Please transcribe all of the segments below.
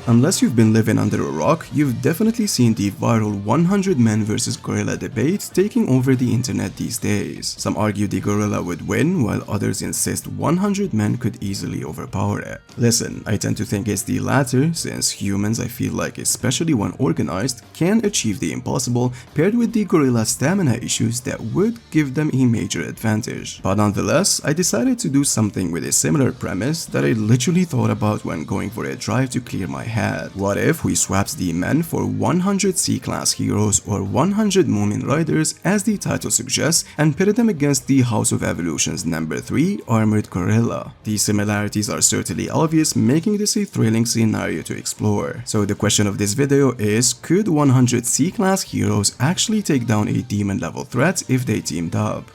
Unless you've been living under a rock, you've definitely seen the viral 100 men versus gorilla debate taking over the internet these days. Some argue the gorilla would win, while others insist 100 men could easily overpower it. Listen, I tend to think it's the latter, since humans, I feel like, especially when organized, can achieve the impossible, paired with the gorilla's stamina issues that would give them a major advantage. But nonetheless, I decided to do something with a similar premise that I literally thought about when going for a drive to clear my head. What if we swapped the men for 100 C-class heroes or 100 Mumen riders as the title suggests and pitted them against the House of Evolution's number 3 armored gorilla? The similarities are certainly obvious, making this a thrilling scenario to explore. So the question of this video is, could 100 C-class heroes actually take down a demon level threat if they teamed up?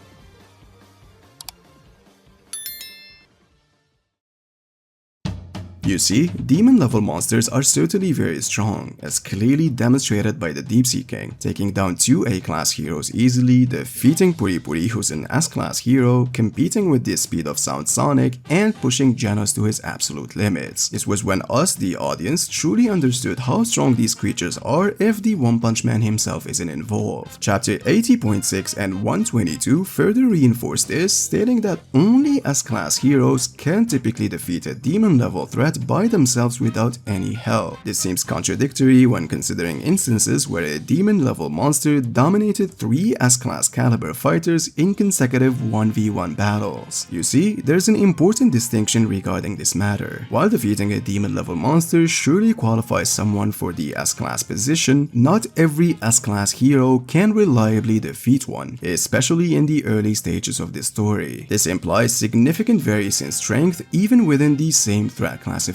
You see, demon level monsters are certainly very strong, as clearly demonstrated by the Deep Sea King, taking down 2 A-class heroes easily, defeating Puri Puri, who's an S-class hero, competing with the speed of Sound Sonic, and pushing Genos to his absolute limits. This was when us, the audience, truly understood how strong these creatures are if the One Punch Man himself isn't involved. Chapter 80.6 and 122 further reinforce this, stating that only S-class heroes can typically defeat a demon level threat by themselves without any help. This seems contradictory when considering instances where a demon level monster dominated 3 S-class caliber fighters in consecutive 1v1 battles. You see, there's an important distinction regarding this matter. While defeating a demon level monster surely qualifies someone for the S-class position, not every S-class hero can reliably defeat one, especially in the early stages of the story. This implies significant variance in strength even within the same threat classification.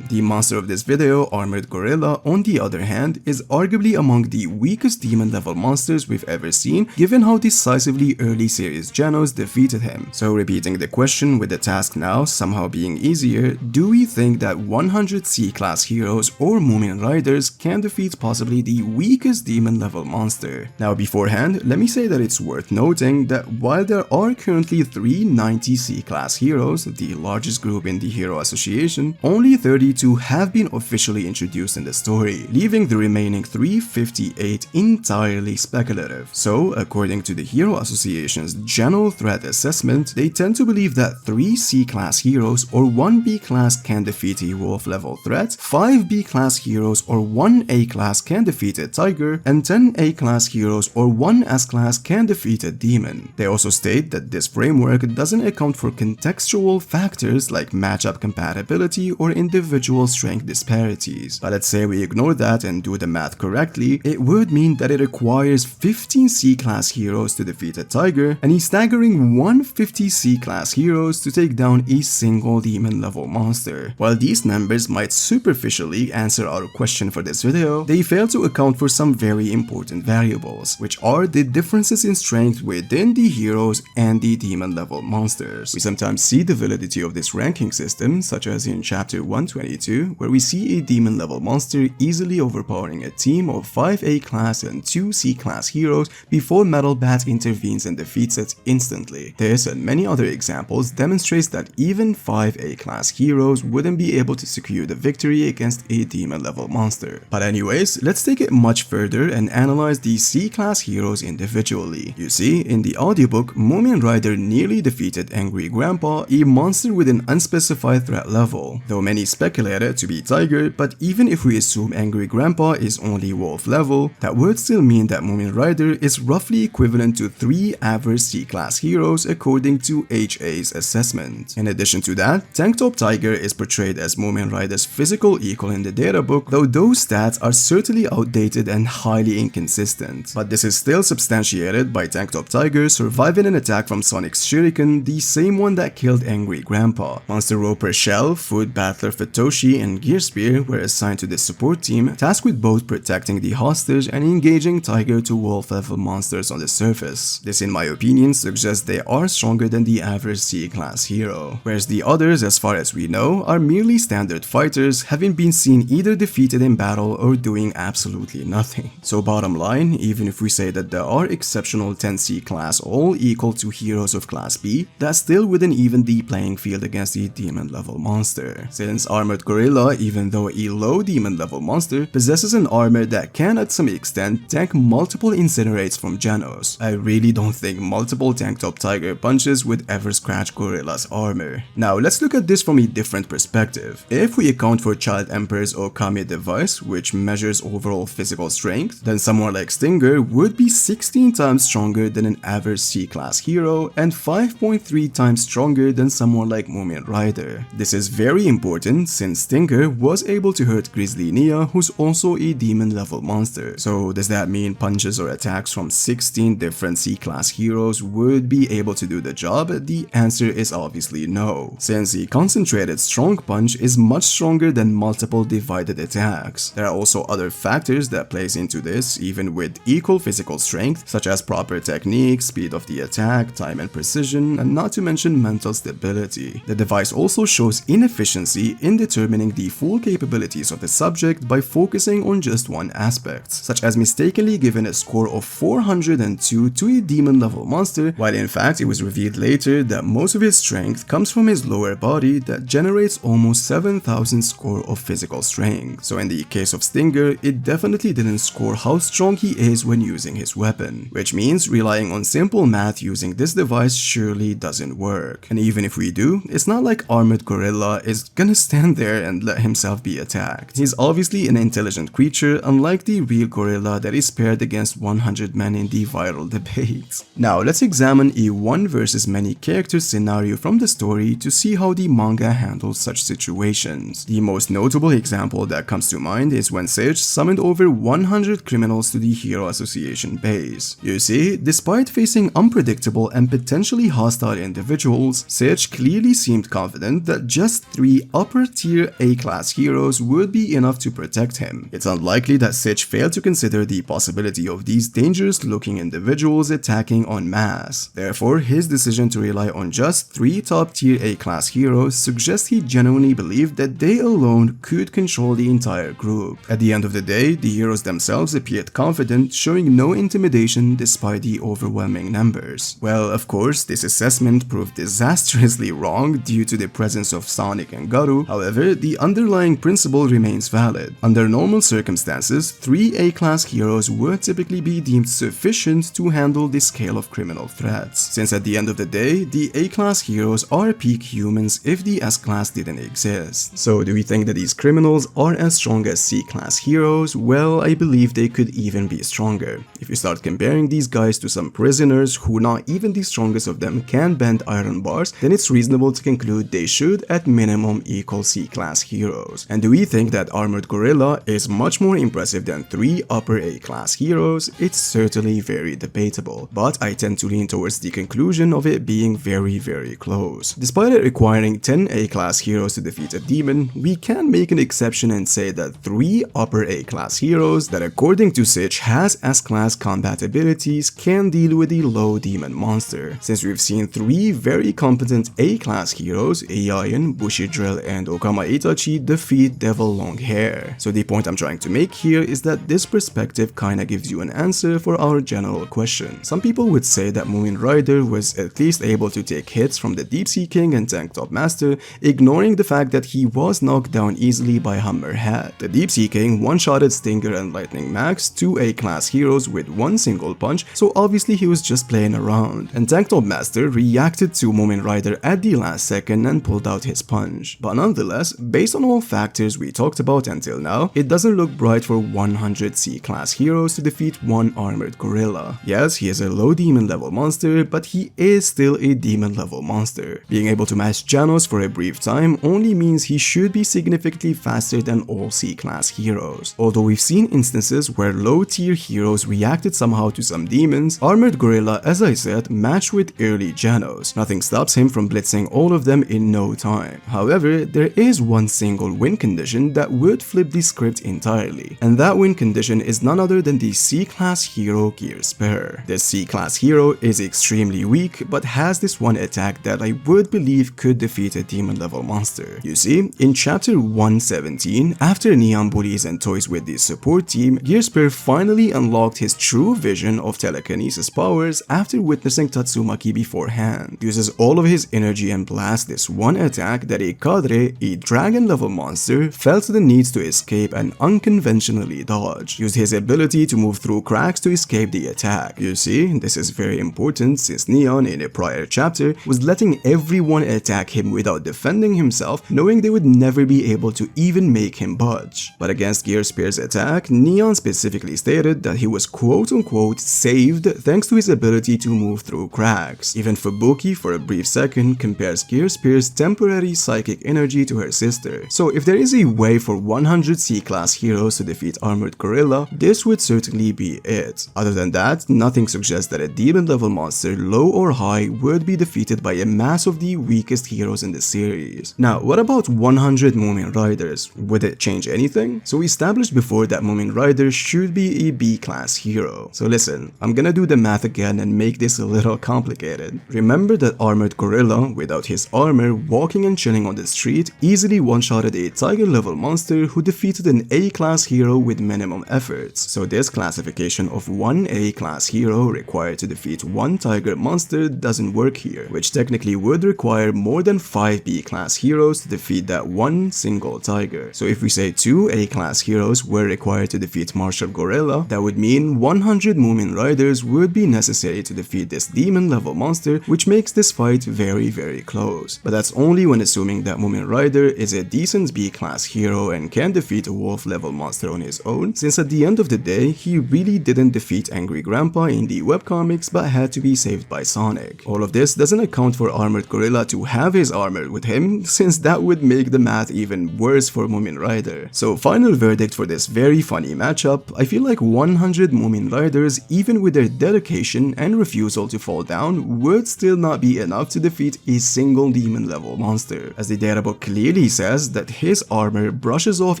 The monster of this video, Armored Gorilla, on the other hand, is arguably among the weakest demon level monsters we've ever seen, given how decisively early series Genos defeated him. So repeating the question with the task now somehow being easier, do we think that 100 C-class heroes or Mumen riders can defeat possibly the weakest demon level monster? Now beforehand, let me say that it's worth noting that while there are currently 390 C-class heroes, the largest group in the Hero Association, only 32 have been officially introduced in the story, leaving the remaining 358 entirely speculative. So, according to the Hero Association's general threat assessment, they tend to believe that 3 C-class heroes or 1 B-class can defeat a wolf level threat, 5 B-class heroes or 1 A-class can defeat a tiger, and 10 A-class heroes or 1 S-class can defeat a demon. They also state that this framework doesn't account for contextual factors like matchup compatibility or individual strength disparities. But let's say we ignore that and do the math correctly, it would mean that it requires 15 C-class heroes to defeat a tiger and a staggering 150 C-class heroes to take down a single demon level monster. While these numbers might superficially answer our question for this video, they fail to account for some very important variables, which are the differences in strength within the heroes and the demon level monsters. We sometimes see the validity of this ranking system, such as in Chapter 122, where we see a demon level monster easily overpowering a team of 5 A-class and 2 C-class heroes before Metal Bat intervenes and defeats it instantly. This and many other examples demonstrates that even 5 A-class heroes wouldn't be able to secure the victory against a demon level monster. But anyways, let's take it much further and analyze the C-class heroes individually. You see, in the audiobook, Mumen Rider nearly defeated Angry Grandpa, a monster with an unspecified threat level, though many speculate it to be Tiger. But even if we assume Angry Grandpa is only wolf level, that would still mean that Mumen Rider is roughly equivalent to 3 average C-class heroes according to HA's assessment. In addition to that, Tank Top Tiger is portrayed as Mumen Rider's physical equal in the databook, though those stats are certainly outdated and highly inconsistent. But this is still substantiated by Tank Top Tiger surviving an attack from Sonic's Shuriken, the same one that killed Angry Grandpa. Monster Roper Shell, Food Battler Fatoshi, and Gear Spear were assigned to the support team, tasked with both protecting the hostage and engaging Tiger to wolf level monsters on the surface. This, in my opinion, suggests they are stronger than the average C-class hero, whereas the others, as far as we know, are merely standard fighters, having been seen either defeated in battle or doing absolutely nothing. So bottom line, even if we say that there are exceptional 10 C-class all equal to heroes of class B, that still wouldn't even the playing field against the demon level monster. here, since Armored Gorilla, even though a low demon level monster, possesses an armor that can at some extent tank multiple incinerates from Genos. I really don't think multiple tank top tiger punches would ever scratch Gorilla's armor. Now let's look at this from a different perspective. If we account for Child Emperor's Okami device, which measures overall physical strength, then someone like Stinger would be 16 times stronger than an average C-class hero and 5.3 times stronger than someone like Mumen Rider. This is very important since Stinger was able to hurt Grizzly Nia, who's also a demon level monster. So does that mean punches or attacks from 16 different C-class heroes would be able to do the job? The answer is obviously no, since a concentrated strong punch is much stronger than multiple divided attacks. There are also other factors that plays into this, even with equal physical strength, such as proper technique, speed of the attack, time and precision, and not to mention mental stability. The device also shows inefficiency in determining the full capabilities of the subject by focusing on just one aspect, such as mistakenly giving a score of 402 to a demon level monster, while in fact it was revealed later that most of his strength comes from his lower body that generates almost 7,000 score of physical strength. So in the case of Stinger, it definitely didn't score how strong he is when using his weapon, which means relying on simple math using this device surely doesn't work. And even if we do, it's not like Armored Gorilla is gonna stand there and let himself be attacked. He's obviously an intelligent creature, unlike the real gorilla that is paired against 100 men in the viral debates. Now let's examine a one versus many character scenario from the story to see how the manga handles such situations. The most notable example that comes to mind is when Sage summoned over 100 criminals to the Hero Association base. You see, despite facing unpredictable and potentially hostile individuals, Sage clearly seemed confident that just 3 upper tier A-class heroes would be enough to protect him. It's unlikely that Sage failed to consider the possibility of these dangerous looking individuals attacking en masse. Therefore, his decision to rely on just 3 top tier A-class heroes suggests he genuinely believed that they alone could control the entire group. At the end of the day, the heroes themselves appeared confident, showing no intimidation despite the overwhelming numbers. Well, of course, this assessment proved disastrously wrong due to the presence of Sonic and Garu. However, the underlying principle remains valid. Under normal circumstances, 3 A-class heroes would typically be deemed sufficient to handle this scale of criminal threats, since at the end of the day, the A-class heroes are peak humans if the S-class didn't exist. So do we think that these criminals are as strong as C-class heroes? Well, I believe they could even be stronger. If you start comparing these guys to some prisoners who not even the strongest of them can bend iron bars, then it's reasonable to conclude they should at minimum equal C-class heroes. And do we think that Armored Gorilla is much more impressive than 3 upper A-class heroes? It's certainly very debatable, but I tend to lean towards the conclusion of it being very close. Despite it requiring 10 A-class heroes to defeat a demon, we can make an exception and say that 3 upper A-class heroes that according to Sitch has S-class combat abilities can deal with a low demon monster, since we've seen 3 very competent A-class heroes, Aion, Bushidrill, and Okama Itachi defeat Devil Longhair. So the point I'm trying to make here is that this perspective kinda gives you an answer for our general question. Some people would say that Mumen Rider was at least able to take hits from the Deep Sea King and Tank Top Master, ignoring the fact that he was knocked down easily by Hammerhead. The Deep Sea King one-shotted Stinger and Lightning Max, 2 A-class heroes with one single punch, so obviously he was just playing around. And Tank Top Master reacted to Mumen Rider at the last second and pulled out his punch. But nonetheless, based on all factors we talked about until now, it doesn't look bright for 100 C-class heroes to defeat one Armored Gorilla. Yes, he is a low demon level monster, but he is still a demon level monster. Being able to match Janos for a brief time only means he should be significantly faster than all C-class heroes. Although we've seen instances where low tier heroes reacted somehow to some demons, Armored Gorilla, as I said, matched with early Janos. Nothing stops him from blitzing all of them in no time. However, there is one single win condition that would flip the script entirely, and that win condition is none other than the C-class hero Gear Spare. This C-class hero is extremely weak, but has this one attack that I would believe could defeat a demon level monster. You see, in chapter 117, after Neon bullies and toys with the support team, Gear Spare finally unlocked his true vision of telekinesis powers after witnessing Tatsumaki beforehand. Uses all of his energy and blasts this one attack that a padre, a dragon-level monster, felt the need to escape and unconventionally dodge, used his ability to move through cracks to escape the attack. You see, this is very important since Neon in a prior chapter was letting everyone attack him without defending himself, knowing they would never be able to even make him budge. But against Gear Spear's attack, Neon specifically stated that he was quote-unquote saved thanks to his ability to move through cracks. Even Fubuki for a brief second compares Gear Spear's temporary psychic energy to her sister. So if there is a way for 100 C-class heroes to defeat Armored Gorilla, this would certainly be it. Other than that, nothing suggests that a demon level monster, low or high, would be defeated by a mass of the weakest heroes in the series. Now, what about 100 Mumen Riders? Would it change anything? So we established before that Mumen Rider should be a B-class hero. So listen, I'm gonna do the math again and make this a little complicated. Remember that Armored Gorilla, without his armor, walking and chilling on the street, easily one-shotted a Tiger level monster who defeated an A-class hero with minimum efforts. So this classification of one A-class hero required to defeat one Tiger monster doesn't work here, which technically would require more than 5 B-class heroes to defeat that one single Tiger. So if we say 2 A-class heroes were required to defeat Martial Gorilla, that would mean 100 Mumen Riders would be necessary to defeat this demon level monster, which makes this fight very close. But that's only when assuming that Mumen Rider is a decent B-class hero and can defeat a wolf level monster on his own, since at the end of the day, he really didn't defeat Angry Grandpa in the webcomics but had to be saved by Sonic. All of this doesn't account for Armored Gorilla to have his armor with him, since that would make the math even worse for Mumen Rider. So final verdict for this very funny matchup, I feel like 100 Mumen Riders, even with their dedication and refusal to fall down, would still not be enough to defeat a single demon level monster, as the databook clearly says that his armor brushes off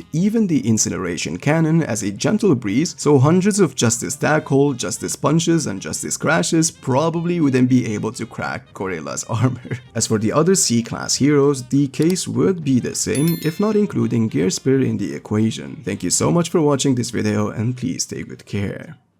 even the incineration cannon as a gentle breeze, so hundreds of Justice Tackle, Justice Punches, and Justice Crashes probably wouldn't be able to crack Gorilla's armor. As for the other C-class heroes, the case would be the same, if not including Gear Spear in the equation. Thank you so much for watching this video, and please take good care.